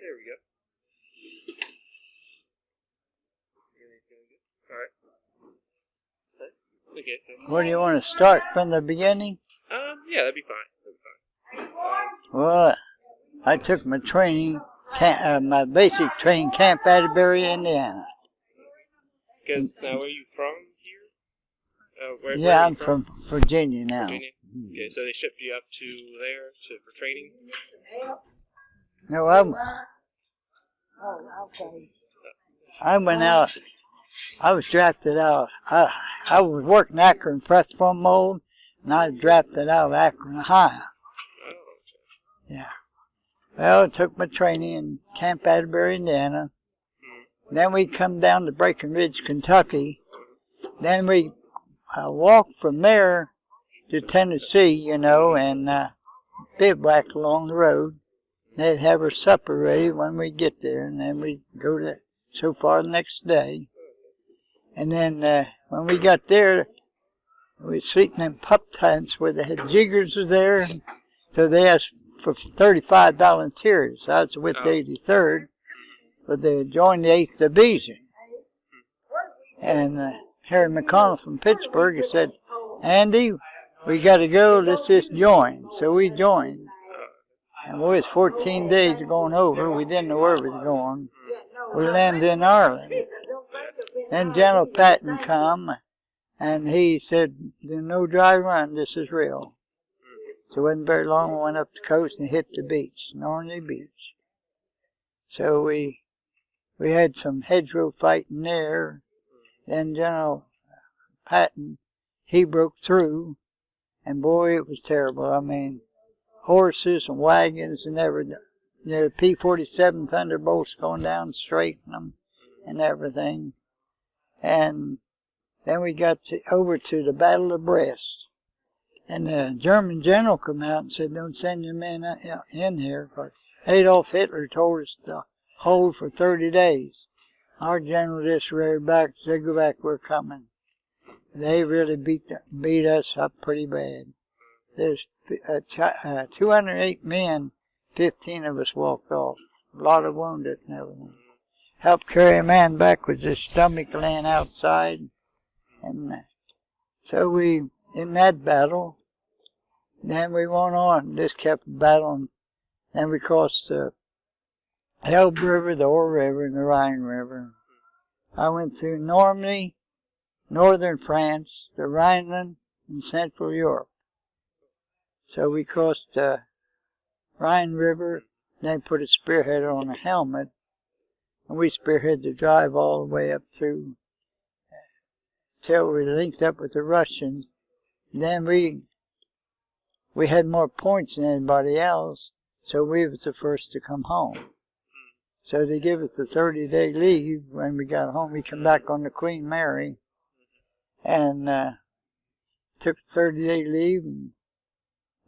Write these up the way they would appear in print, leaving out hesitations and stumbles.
There we go. Alright. Okay, so... Where do you want to start, from the beginning? Yeah, that'd be fine. Well, I took my training, my basic training Camp Atterbury, Indiana. Because now, where are you from here? Yeah, I'm from Virginia now. Virginia? Okay, so they shipped you up to there for training? No, I went out. I was drafted out. I was working Akron press foam mold, and I was drafted out of Akron, Ohio. Oh. Yeah. Well, I took my training in Camp Atterbury, Indiana. Then we come down to Breckenridge, Kentucky. Then we walked from there to Tennessee, and bivouac along the road. They'd have our supper ready when we get there, and then we'd go to so far the next day. And then when we got there, we'd sleep in pup tents where they had jiggers there. So they asked for 35 volunteers. I was with the 83rd, but they joined the 8th Division. And Harry McConnell from Pittsburgh said, Andy, we got to go, let's just join. So we joined. And we was 14 days going over. We didn't know where we was going. We landed in Ireland. Then General Patton come, and he said, "There's no dry run, this is real." So it wasn't very long, we went up the coast and hit the beach, Normandy Beach. So we had some hedgerow fighting there. Then General Patton, he broke through, and boy, it was terrible. I mean, horses and wagons and everything. The P-47 Thunderbolts going down straight in them and everything. And then we got over to the Battle of Brest. And the German general come out and said, don't send your men in here, because Adolf Hitler told us to hold for 30 days. Our general just reared back and said, go back, we're coming. They really beat us up pretty bad. There's 208 men, 15 of us walked off. A lot of wounded and everything. Helped carry a man back with his stomach laying outside. And so we, in that battle, then we went on, just kept battling. Then we crossed the Elbe River, the Ore River, and the Rhine River. I went through Normandy, northern France, the Rhineland, and Central Europe. So we crossed the Rhine River, then put a spearhead on a helmet, and we spearheaded the drive all the way up through till we linked up with the Russians. Then we had more points than anybody else, so we was the first to come home. So they give us a 30-day leave. When we got home, we come back on the Queen Mary, and took a 30-day leave, and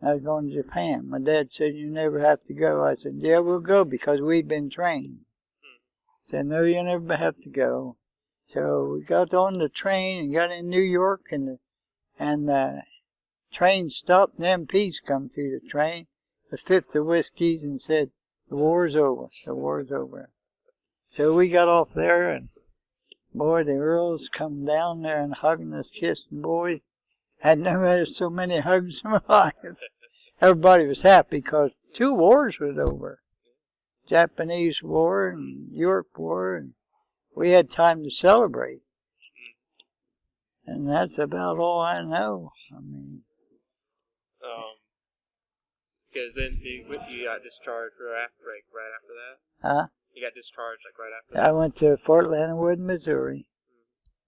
I was going to Japan. My dad said, you never have to go. I said, yeah, we'll go because we've been trained. He said, no, you never have to go. So we got on the train and got in New York, and the train stopped, and MPs come through the train, the fifth of whiskeys, and said, the war's over, the war's over. So we got off there, and boy, the Earls come down there and hugging us, kissing, boy. I'd never had so many hugs in my life. Everybody was happy because 2 wars was over. Japanese War and Europe War, and we had time to celebrate. And that's about all I know. I mean, because then you got discharged right after that? Huh? You got discharged right after that? I went to Fort Leonard Wood, Missouri.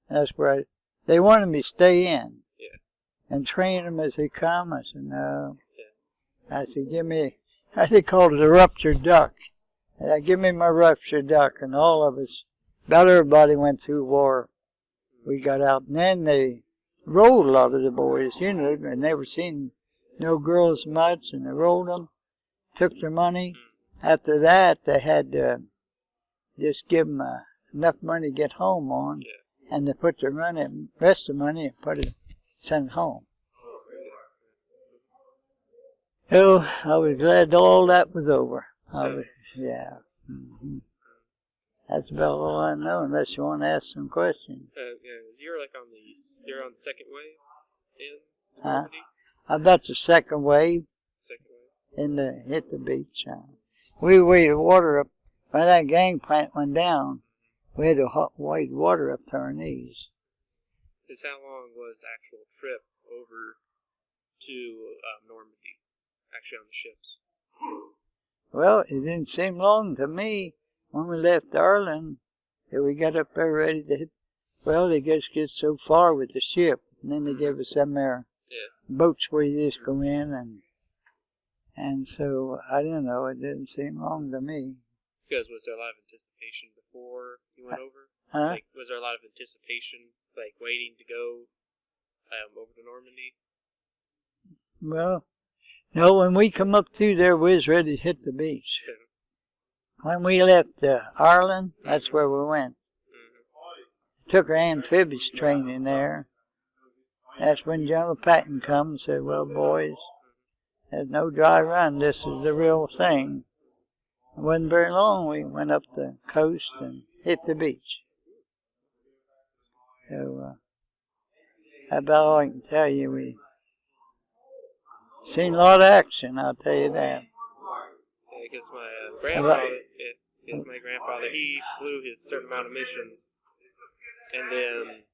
That's where they wanted me to stay in. Yeah. And train them as they come. I said, no. Yeah. I said, they called it a ruptured duck. Give me my ruptured duck. And all of us, about everybody went through war. We got out. And then they rolled a lot of the boys, I'd never seen no girls much, and they rolled them, took their money. After that, they had to just give them enough money to get home on, and they put their rest of the money and send it home. So I was glad all that was over. Yeah. Mm-hmm. That's about all I know, unless you want to ask some questions. You're on the second wave in Huh? Normandy? About the second wave Second wave. hit the beach. We waded water up when that gangplank went down. We had to wade water up to our knees. Because how long was the actual trip over to Normandy? Actually on the ships? Well, it didn't seem long to me when we left Arlen that we got up there ready to hit. Well, they just get so far with the ship, and then they give us some there boats where you just go in, and so I don't know. It didn't seem long to me. Because was there a lot of anticipation before you went over? Huh? Like, was there a lot of anticipation, like waiting to go over to Normandy? Well, no. When we come up through there, we was ready to hit the beach. When we left Arlen, that's where we went. Took our amphibious training there. That's when General Patton come and said, well, boys, there's no dry run. This is the real thing. It wasn't very long. We went up the coast and hit the beach. So, that's about all I can tell you. We seen a lot of action, I'll tell you that. Because my grandfather, he flew his certain amount of missions, and then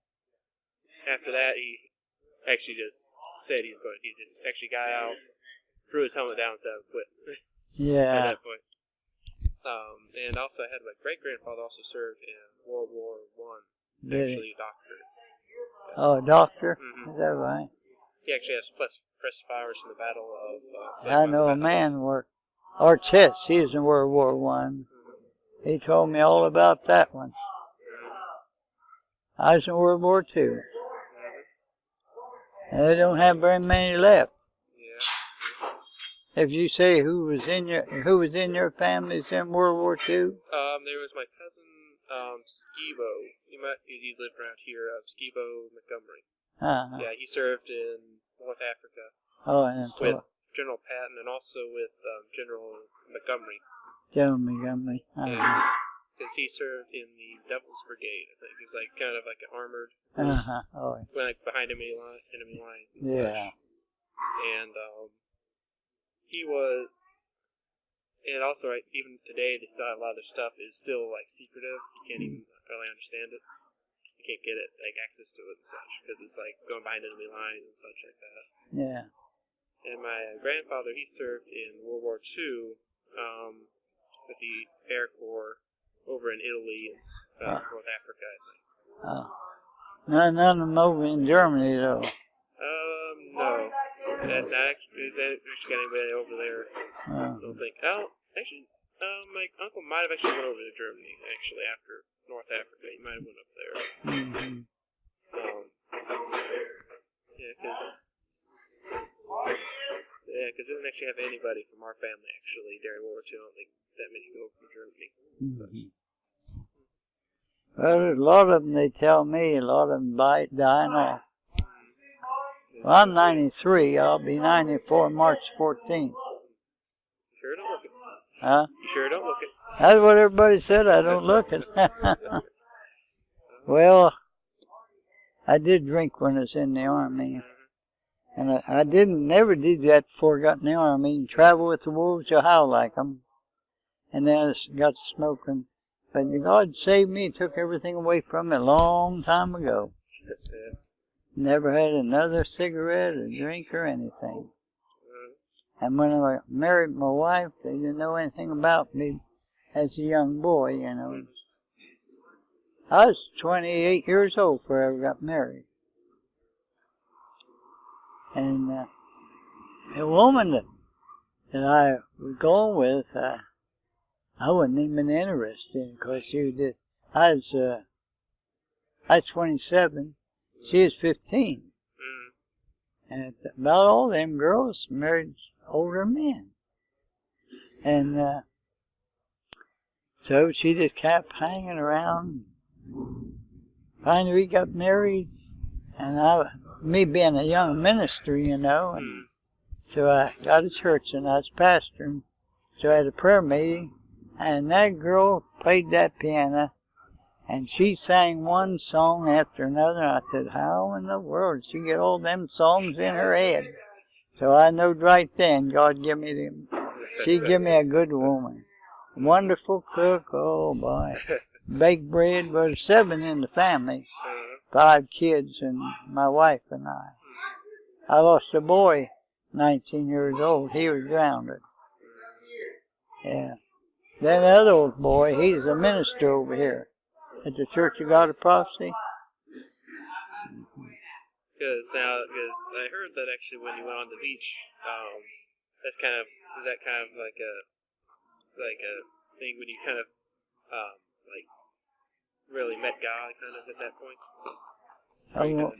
after that, he actually just said he just actually got out, threw his helmet down, and said, "I quit." Yeah. At that point. And also, I had my great grandfather also served in World War I. Actually, a doctor. Oh, a doctor? Mm-hmm. Is that right? He actually has press fires from the Battle of. I know a man worked. Or Chess, he was in World War I. He told me all about that one. I was in World War II. And they don't have very many left. Yeah. If you say who was in your families in World War II? There was my cousin Skibo. He lived around here. Skibo Montgomery. Uh-huh. Yeah, he served in North Africa. Oh, and with General Patton and also with General Montgomery. General Montgomery. Because he served in the Devil's Brigade, I think. He's like kind of like an armored. Oh. Went like behind enemy lines and such. And he was. And also, right, even today, they still have a lot of their stuff is still like secretive. You can't even really understand it. You can't get it like access to it and such because it's like going behind enemy lines and such like that. Yeah. And my grandfather, he served in World War II with the Air Corps over in Italy and North Africa, I think. Oh. None of them over in Germany, though. No. Not actually, there's actually got anybody over there. I don't think. Oh, actually, my uncle might have actually went over to Germany, actually, after North Africa. He might have went up there. Mm-hmm. Yeah, because we didn't actually have anybody from our family, actually, during World War II. I don't think that many go from Germany. Mm-hmm. Well, there's a lot of them, they tell me, a lot of them dying off. Well, I'm 93. I'll be 94 March 14th. Sure don't look it. Huh? You sure don't look it. That's what everybody said. I don't look it. Well, I did drink when I was in the Army. And I never did that before I got in the Army. Travel with the wolves, you howl like them. And then I got to smoking. But God saved me, took everything away from me a long time ago. Never had another cigarette or drink or anything. And when I married my wife, they didn't know anything about me as a young boy, you know. I was 28 years old before I ever got married. And the woman that I was going with, I wasn't even interested in because I was 27, she was 15. And about all them girls married older men. And so she just kept hanging around. Finally we got married, and me being a young minister, you know, and so I got a church and I was pastoring. So I had a prayer meeting, And that girl played that piano, and she sang one song after another. I said, how in the world did she get all them songs in her head? So I knowed right then God give me them. She give me a good woman. Wonderful cook, oh boy. Baked bread, was 7 in the family. 5 kids and my wife and I. I lost a boy, 19 years old. He was drowned. Yeah. Then the other old boy, he's a minister over here at the Church of God of Prophecy. Because I heard that actually when you went on the beach, is that kind of like a thing when you kind of like really met God kind of at that point?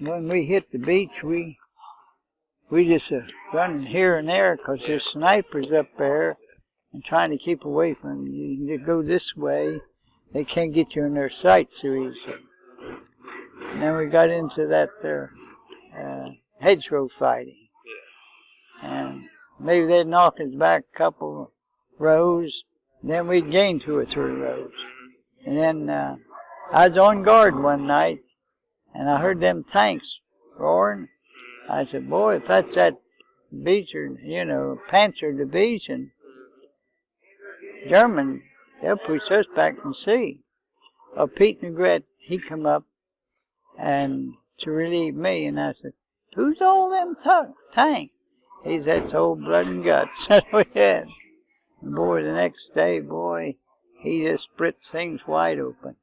When we hit the beach, we just running here and there because there's snipers up there and trying to keep away from you. You go this way, they can't get you in their sight so easily. And then we got into that there hedgerow fighting. And maybe they'd knock us back a couple rows, and then we'd gain 2 or 3 rows. And then I was on guard one night, and I heard them tanks roaring. I said, boy, if that's that Beecher, Panzer Division, German, they'll push us back and see. Well, Pete Negret, he come up and to relieve me, and I said, who's all them tanks? He said, that's old blood and guts. That's what he had. And boy, the next day, he just split things wide open.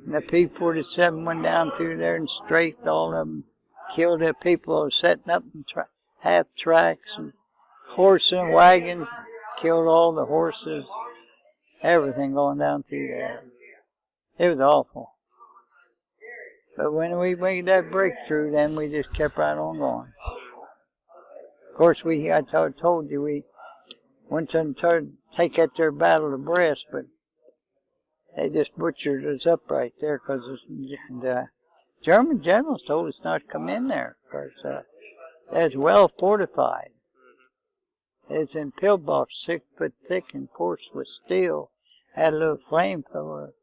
And the P-47 went down through there and strafed all of them, killed the people who were setting up in half tracks, and horses and wagons, killed all the horses, everything going down through there. It was awful. But when we made that breakthrough, then we just kept right on going. Of course, I told you, we went to take at their battle of Brest, but they just butchered us up right there because the German generals told us not to come in there because it's well fortified. It's in pillbox 6 foot thick and forced with steel. Had a little flamethrower.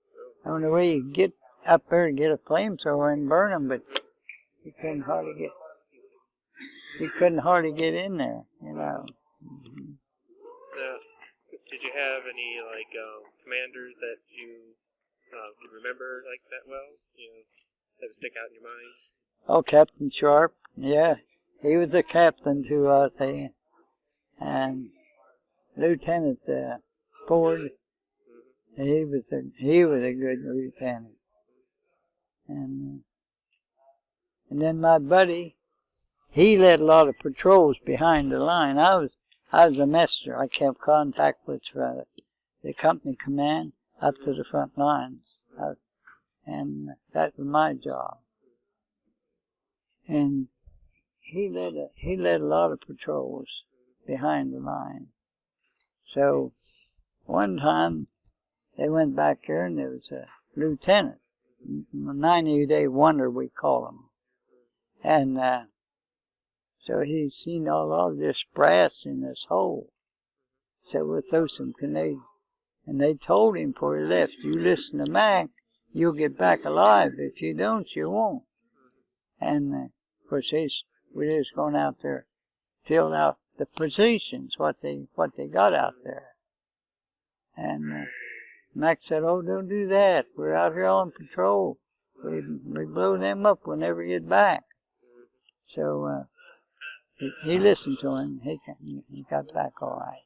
I don't know where you get up there to get a flamethrower and burn them, but you couldn't hardly get in there, Mm-hmm. Did you have any commanders that you could remember like that well? That would stick out in your mind? Oh, Captain Sharp, yeah, he was a captain too, I tell you. And Lieutenant Ford, he was a good lieutenant. And then my buddy, he led a lot of patrols behind the line. I was a messenger. I kept contact with the company command up to the front lines, and that was my job. And he led a lot of patrols behind the line. So one time they went back there, and there was a lieutenant, 90-day wonder we call him, and so he'd seen all this brass in this hole. So we'll throw some Canadian. And they told him before he left, you listen to Mac, you'll get back alive. If you don't, you won't. And of course, we just gone out there, filled out the positions, what they got out there. And Mac said, oh, don't do that. We're out here on patrol. We blow them up whenever you get back. So he listened to him. He got back all right.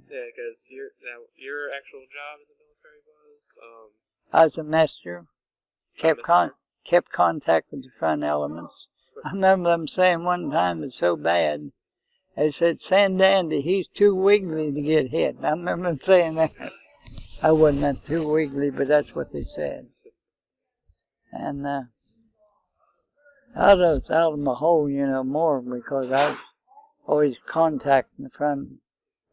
Yeah, because your actual job in the military was? I was a messenger. Kept contact with the front elements. I remember them saying one time it's so bad. They said, Sandandy, he's too wiggly to get hit. I remember them saying that. I wasn't that too wiggly, but that's what they said. And I was out of my hole, more because I was always contacting the front.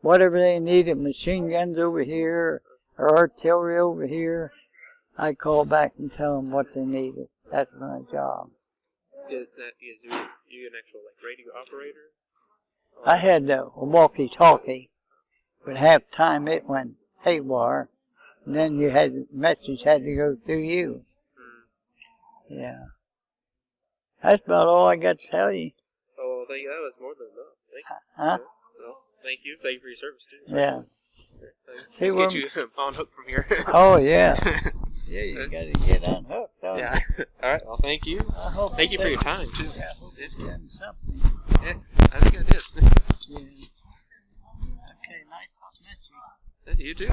Whatever they needed, machine guns over here or artillery over here, I call back and tell them what they needed. That's my job. Is you an actual radio operator? I had a walkie-talkie, but half the time it went haywire. And then message had to go through you. Yeah. That's about all I got to tell you. Oh, well, thank you. That was more than enough. Thank you. Huh? Well, thank you. Thank you for your service, too. Yeah. Let's get you on hook from here. Oh, yeah. Yeah, you got to get unhooked, don't Yeah. All right. Well, thank you. Thank you for your time, too. Yeah, I hope you've done something. Yeah, I think I did. Yeah. Okay, nice talking to you. You too.